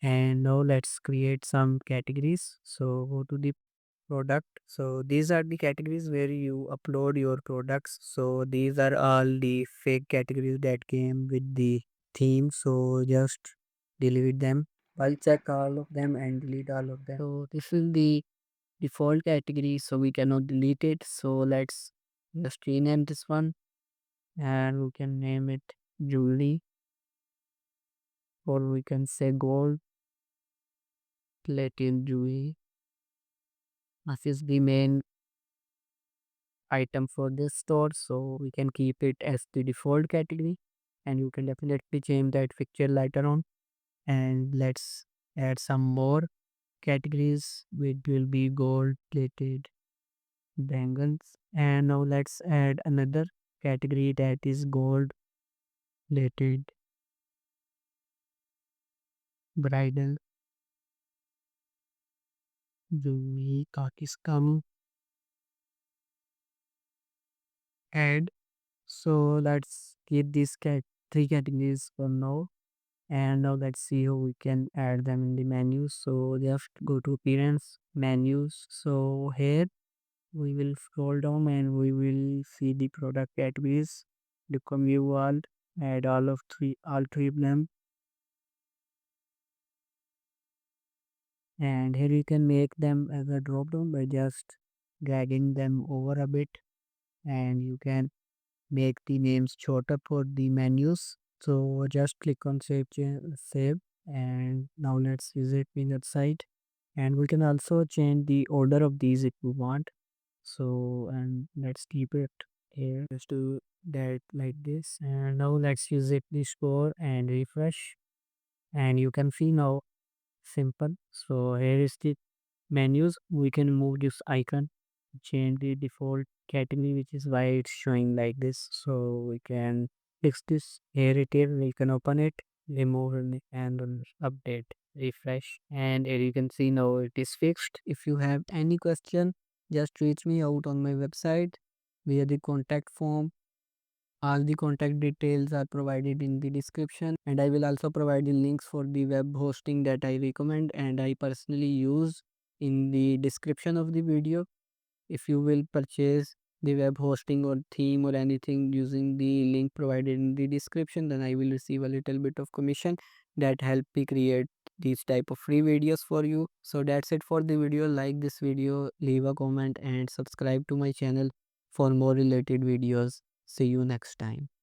And now let's create some categories. So go to the product. So these are the categories where you upload your products. So these are all the fake categories that came with the theme. So just delete them. I'll check all of them and delete all of them. So this is the default category, so we cannot delete it. So let's just rename this one, and we can name it Julie, or we can say gold plated jewelry. This is the main item for this store, so we can keep it as the default category, and you can definitely change that picture later on. And let's add some more categories, which will be gold plated bangles. And now let's add another category, that is gold plated bridal jewelry. Is come add. So let's keep these three categories for now. And now let's see how we can add them in the menu. So just go to appearance menus. So here we will scroll down and we will see the product categories. You can view all, add all three of them. And here you can make them as a drop down by just dragging them over a bit, and you can make the names shorter for the menus. So just click on save, and now let's visit the site. And we can also change the order of these if we want. So, and let's keep it here, just do that like this. And now let's use it the score and refresh, and you can see now simple. So here is the menus. We can move this icon, change the default category, which is why it's showing like this. So we can fix this. Here it is, we can open it, remove and update, refresh, and here you can see now it is fixed. If you have any question, just reach me out on my website via the contact form. All the contact details are provided in the description, and I will also provide the links for the web hosting that I recommend and I personally use in the description of the video. If you will purchase the web hosting or theme or anything using the link provided in the description, then I will receive a little bit of commission that help me create these type of free videos for you. So that's it for the video. Like this video, leave a comment and subscribe to my channel for more related videos. See you next time.